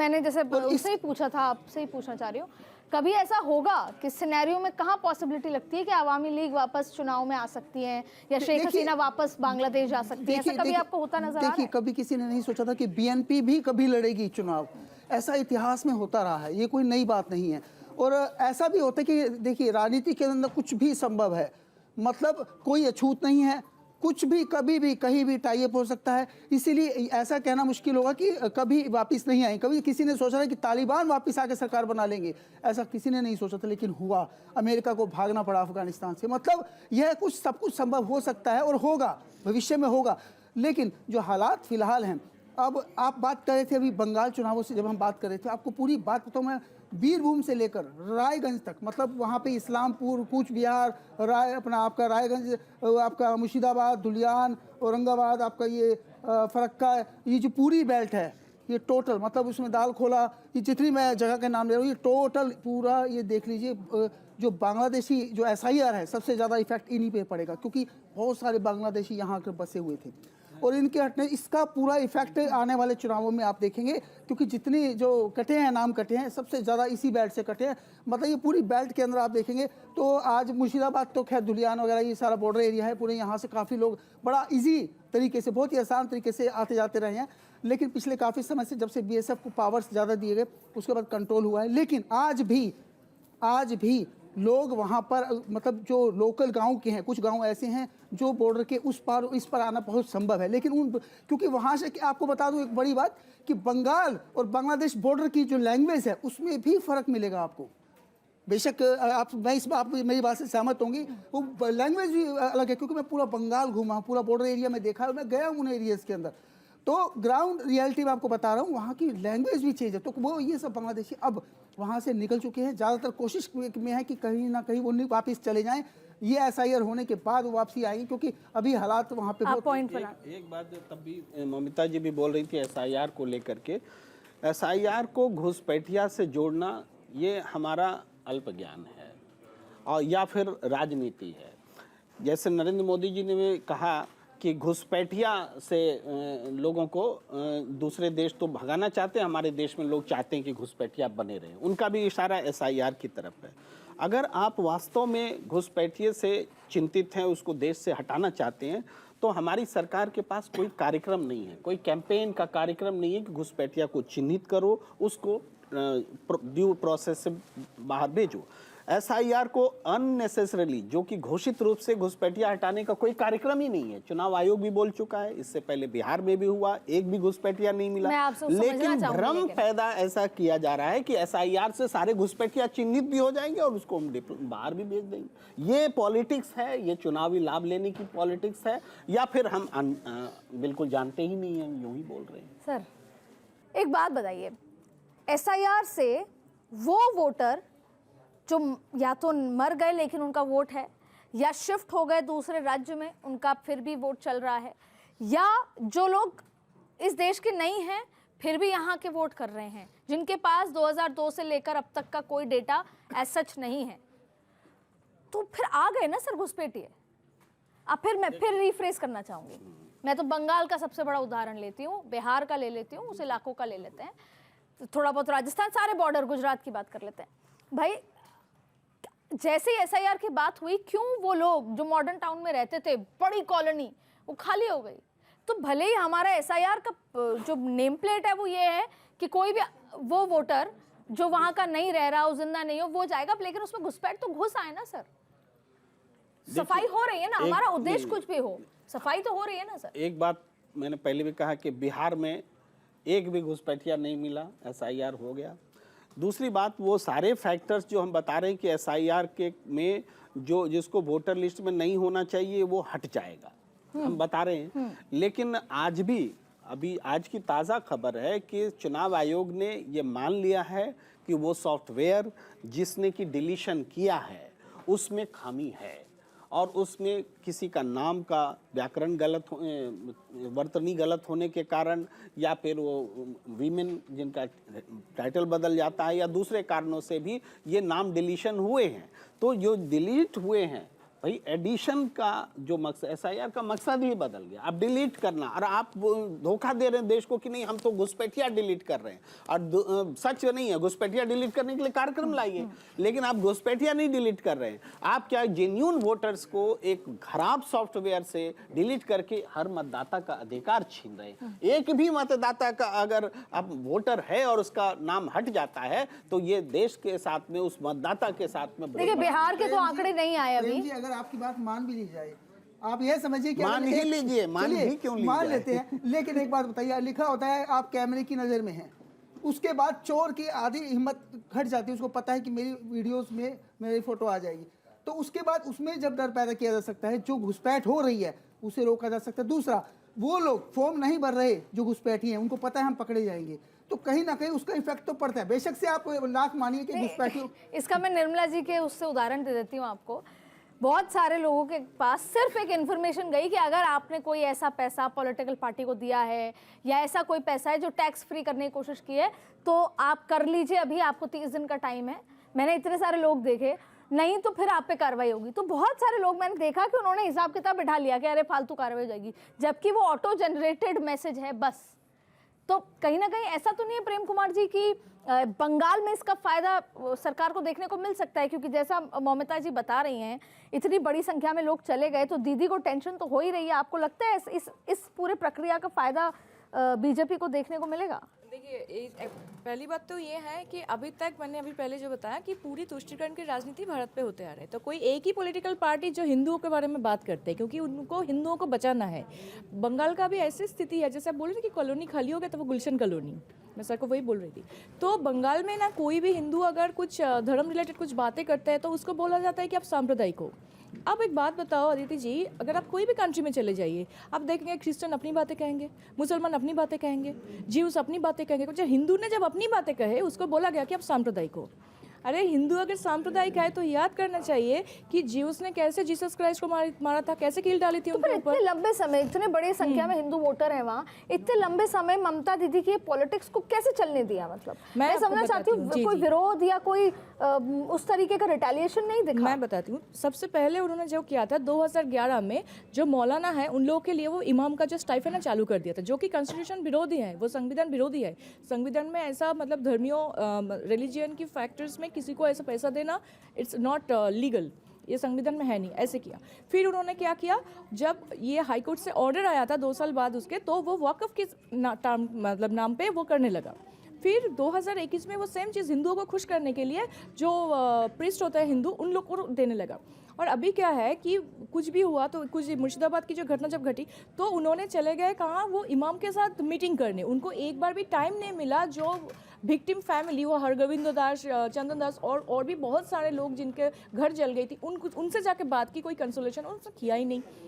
मैंने जैसे उससे ही पूछा था, आपसे ही पूछना चाह रही हूँ, कभी ऐसा होगा कि सिनेरियो में कहाँ पॉसिबिलिटी लगती है कि अवामी लीग वापस चुनाव में आ सकती है या शेख हसीना वापस बांग्लादेश जा सकती है? ऐसा कभी आपको होता नजर आ रहा है? देखिए, कभी किसी ने नहीं सोचा था कि बीएनपी भी कभी लड़ेगी चुनाव। ऐसा इतिहास में होता रहा है, ये कोई नई बात नहीं है। और ऐसा भी होता है कि देखिए, राजनीति के अंदर कुछ भी संभव है, मतलब कोई अछूत नहीं है, कुछ भी कभी भी कहीं भी टाई अप हो सकता है। इसीलिए ऐसा कहना मुश्किल होगा कि कभी वापस नहीं आए। कभी किसी ने सोचा था कि तालिबान वापस आके सरकार बना लेंगे, ऐसा किसी ने नहीं सोचा था, लेकिन हुआ। अमेरिका को भागना पड़ा अफगानिस्तान से। मतलब यह कुछ सब कुछ संभव हो सकता है और होगा, भविष्य में होगा। लेकिन जो हालात फिलहाल हैं, अब आप बात कर रहे थे अभी बंगाल चुनावों से, जब हम बात कर रहे थे, आपको पूरी बात बताऊँ मैं, बीरभूम से लेकर रायगंज तक, मतलब वहाँ पे इस्लामपुर, कूच बिहार, आपका रायगंज, आपका मुर्शिदाबाद, धुलियान, औरंगाबाद, आपका ये फरक्का, ये जो पूरी बेल्ट है, ये टोटल, मतलब उसमें दाल खोला, ये जितनी मैं जगह के नाम ले रहा हूँ, ये टोटल पूरा ये देख लीजिए। जो बांग्लादेशी जो SIR है, सबसे ज़्यादा इफेक्ट इन्हीं पे पड़ेगा, क्योंकि बहुत सारे बांग्लादेशी यहाँ आकर बसे हुए थे और इनके हटने इसका पूरा इफेक्ट आने वाले चुनावों में आप देखेंगे। क्योंकि जितनी जो कटे हैं, नाम कटे हैं, सबसे ज़्यादा इसी बेल्ट से कटे हैं। मतलब ये पूरी बेल्ट के अंदर आप देखेंगे तो आज मुर्शिदाबाद तो खैर धुलियान वगैरह ये सारा बॉर्डर एरिया है, पूरे यहाँ से काफ़ी लोग बड़ा इजी तरीके से, बहुत ही आसान तरीके से आते जाते रहे हैं। लेकिन पिछले काफ़ी समय से, जब से BSF को पावर्स ज़्यादा दिए गए, उसके बाद कंट्रोल हुआ है। लेकिन आज भी लोग वहाँ पर, मतलब जो लोकल गांव के हैं, कुछ गांव ऐसे हैं जो बॉर्डर के उस पार इस पर आना बहुत संभव है। लेकिन क्योंकि वहाँ से, आपको बता दूं एक बड़ी बात, कि बंगाल और बांग्लादेश बॉर्डर की जो लैंग्वेज है उसमें भी फ़र्क मिलेगा आपको। बेशक आप मेरी बात से सहमत होंगी, वो लैंग्वेज भी अलग है। क्योंकि मैं पूरा बंगाल घूमा हूँ, पूरा बॉर्डर एरिया में देखा है, मैं गया हूँ उन एरियाज़ के अंदर, तो ग्राउंड रियलिटी में आपको बता रहा हूँ, वहाँ की लैंग्वेज भी चेंज है। तो वो ये सब बांग्लादेशी अब वहाँ से निकल चुके हैं। ज़्यादातर कोशिश में है कि कहीं ना कहीं वो वापस चले जाएं। ये SIR होने के बाद वो वापसी आएंगे, क्योंकि अभी हालात वहाँ पे बहुत। एक बात जो तब भी ममिता जी भी बोल रही थी SIR को लेकर के, SIR को घुसपैठिया से जोड़ना ये हमारा अल्प ज्ञान है और या फिर राजनीति है। जैसे नरेंद्र मोदी जी ने कहा कि घुसपैठिया से लोगों को दूसरे देश तो भगाना चाहते हैं, हमारे देश में लोग चाहते हैं कि घुसपैठिया बने रहें, उनका भी इशारा SIR की तरफ है। अगर आप वास्तव में घुसपैठिए से चिंतित हैं, उसको देश से हटाना चाहते हैं, तो हमारी सरकार के पास कोई कार्यक्रम नहीं है, कोई कैंपेन का कार्यक्रम नहीं है कि घुसपैठिया को चिन्हित करो, उसको ड्यू प्रोसेस से बाहर भेजो। SIR को अननेसेसरली, जो कि घोषित रूप से घुसपैठिया हटाने का कोई कार्यक्रम ही नहीं है। चुनाव आयोग भी बोल चुका है, इससे पहले बिहार में भी हुआ, एक भी घुसपैठिया नहीं मिला। लेकिन भ्रम पैदा ऐसा किया जा रहा है कि SIR से सारे घुसपैठिया चिन्हित भी हो जाएंगे और उसको हम बाहर भी भेज देंगे। ये पॉलिटिक्स है, ये चुनावी लाभ लेने की पॉलिटिक्स है, या फिर हम बिल्कुल जानते ही नहीं है, यूं ही बोल रहे हैं। सर एक बात बताइए, SIR से वो वोटर जो या तो मर गए लेकिन उनका वोट है, या शिफ्ट हो गए दूसरे राज्य में, उनका फिर भी वोट चल रहा है, या जो लोग इस देश के नहीं हैं फिर भी यहाँ के वोट कर रहे हैं, जिनके पास 2002 से लेकर अब तक का कोई डेटा एज सच नहीं है, तो फिर आ गए ना सर घुसपैठिए। अब मैं फिर रिफ्रेश करना चाहूँगी, मैं तो बंगाल का सबसे बड़ा उदाहरण लेती हूँ, बिहार का ले लेती हूँ, उस इलाकों का ले लेते हैं, थोड़ा बहुत राजस्थान, सारे बॉर्डर, गुजरात की बात कर लेते हैं। भाई जैसे ही SIR की बात हुई, क्यों वो लोग जो मॉडर्न टाउन में रहते थे, बड़ी कॉलोनी, वो खाली हो गई। तो भले ही हमारा SIR का जो नेम प्लेट है वो ये है कि कोई भी वो वोटर जो वहां का नहीं रह रहा हो, जिंदा नहीं हो, वो जाएगा, लेकिन उसमें घुसपैठ तो घुस आए ना सर। सफाई हो रही है ना, हमारा उद्देश्य कुछ भी हो, सफाई तो हो रही है ना सर। एक बात मैंने पहले भी कहा कि बिहार में एक भी घुसपैठिया नहीं मिला, SIR हो गया। दूसरी बात, वो सारे फैक्टर्स जो हम बता रहे हैं कि SIR के में जो जिसको वोटर लिस्ट में नहीं होना चाहिए वो हट जाएगा, हम बता रहे हैं। लेकिन आज भी, अभी आज की ताज़ा खबर है कि चुनाव आयोग ने ये मान लिया है कि वो सॉफ्टवेयर जिसने कि डिलीशन किया है उसमें खामी है और उसमें किसी का नाम का व्याकरण गलत, वर्तनी गलत होने के कारण, या फिर वो वीमेन जिनका टाइटल बदल जाता है, या दूसरे कारणों से भी ये नाम डिलीशन हुए हैं। तो जो डिलीट हुए हैं भाई एडिशन का जो मकसद, एसआईआर का मकसद ही बदल गया। अब डिलीट करना, और आप धोखा दे रहे हैं देश को कि नहीं हम तो घुसपैठिया डिलीट कर रहे हैं, और सच नहीं है। घुसपैठिया डिलीट करने के लिए कार्यक्रम लाइए, लेकिन आप घुसपैठिया नहीं डिलीट कर रहे हैं। आप क्या जेन्युइन वोटर्स को एक खराब सॉफ्टवेयर से डिलीट करके हर मतदाता का अधिकार छीन रहे हैं। एक भी मतदाता का अगर अब वोटर है और उसका नाम हट जाता है तो ये देश के साथ में, उस मतदाता के साथ में देखिए बिहार के तो आंकड़े नहीं आए अभी। जी, अगर आपकी बात मान भी ली जाए, आप ये समझिए कि मान ही लीजिए, मान ही क्यों लीजिए, मान लेते हैं, लेकिन एक बात बताइए, लिखा होता है आप कैमरे की नजर में हैं, उसके बाद चोर की आधी हिम्मत घट जाती है, उसको पता है कि मेरी वीडियोस में मेरी फोटो आ जाएगी, तो उसके बाद उसमें जब डर पैदा किया जा सकता है, जो घुसपैठ हो रही है उसे रोका जा सकता है। दूसरा, वो लोग फॉर्म नहीं भर रहे जो घुसपैठी हैं, उनको पता है हम पकड़े जाएंगे, तो कहीं ना कहीं उसका इफेक्ट तो पड़ता है। बेशक से आप लाख मानिए कि घुसपैठियों, इसका मैं निर्मला जी के उससे उदाहरण दे देती हूँ आपको। बहुत सारे लोगों के पास सिर्फ एक इन्फॉर्मेशन गई कि अगर आपने कोई ऐसा पैसा पॉलिटिकल पार्टी को दिया है या ऐसा कोई पैसा है जो टैक्स फ्री करने की कोशिश की है तो आप कर लीजिए, अभी आपको 30 दिन का टाइम है। मैंने इतने सारे लोग देखे, नहीं तो फिर आप पे कार्रवाई होगी। तो बहुत सारे लोग मैंने देखा कि उन्होंने हिसाब किताब बिठा लिया कि अरे फालतू कार्रवाई हो जाएगी, जबकि वो ऑटो जनरेटेड मैसेज है बस। तो कहीं ना कहीं ऐसा तो नहीं है प्रेम कुमार जी की बंगाल में इसका फायदा सरकार को देखने को मिल सकता है, क्योंकि जैसा मौमिता जी बता रही हैं इतनी बड़ी संख्या में लोग चले गए तो दीदी को टेंशन तो हो ही रही है। आपको लगता है इस पूरे प्रक्रिया का फायदा बीजेपी को देखने को मिलेगा? देखिए, पहली बात तो ये है कि अभी तक मैंने अभी पहले जो बताया कि पूरी तुष्टीकरण की राजनीति भारत पे होते आ रहे हैं, तो कोई एक ही पॉलिटिकल पार्टी जो हिंदुओं के बारे में बात करते हैं, क्योंकि उनको हिंदुओं को बचाना है। बंगाल का भी ऐसी स्थिति है, जैसे आप बोल रहे थे कि कॉलोनी खाली हो गया तो वो गुलशन कॉलोनी, मैं सर को वही बोल रही थी। तो बंगाल में ना कोई भी हिंदू अगर कुछ धर्म रिलेटेड कुछ बातें करता है तो उसको बोला जाता है कि आप सांप्रदायिक हो। अब एक बात बताओ अदिति जी, अगर आप कोई भी कंट्री में चले जाइए, आप देखेंगे क्रिश्चियन अपनी बातें कहेंगे, मुसलमान अपनी बातें कहेंगे, जीव्स अपनी बातें कहेंगे। कुछ हिंदू ने जब अपनी बातें कहे उसको बोला गया कि आप सांप्रदायिक हो। अरे हिंदू अगर सांप्रदायिक है तो याद करना चाहिए कि जीव्स ने कैसे जीसस क्राइस्ट को मारा था, कैसे कील डाली थी उनके ऊपर। इतने लंबे समय, इतने बड़ी संख्या में हिंदू वोटर हैं वहाँ, इतने लंबे समय ममता दीदी की पॉलिटिक्स को कैसे चलने दिया? मतलब मैं समझना चाहती हूँ, कोई विरोध या कोई उस तरीके का रिटेलिएशन नहीं दिखा। मैं बताती हूँ, सबसे पहले उन्होंने जो किया था 2011 में, जो मौलाना है उन लोगों के लिए वो इमाम का जो स्टाइफेंड चालू कर दिया था, जो कि कॉन्स्टिट्यूशन विरोधी है, वो संविधान विरोधी है। संविधान में ऐसा मतलब धर्मियों रिलीजियन की फैक्टर्स में किसी को ऐसा पैसा देना इट्स नॉट लीगल, ये संविधान में है नहीं। ऐसे किया। फिर उन्होंने क्या किया, जब ये हाई कोर्ट से ऑर्डर आया था 2 साल बाद उसके, तो वो वक्फ के मतलब नाम पे वो करने लगा। फिर 2021 में वो सेम चीज़ हिंदुओं को खुश करने के लिए जो प्रिस्ट होता है हिंदू, उन लोग को देने लगा। और अभी क्या है कि कुछ भी हुआ तो कुछ मुर्शिदाबाद की जो घटना जब घटी तो उन्होंने चले गए कहाँ, वो इमाम के साथ मीटिंग करने। उनको एक बार भी टाइम नहीं मिला। जो विक्टिम फैमिली, वो हरगोविंद दास, चंदन दास और भी बहुत सारे लोग जिनके घर जल गई थी, उनसे जाके बात की, कोई कंसोलेशन उनसे किया ही नहीं।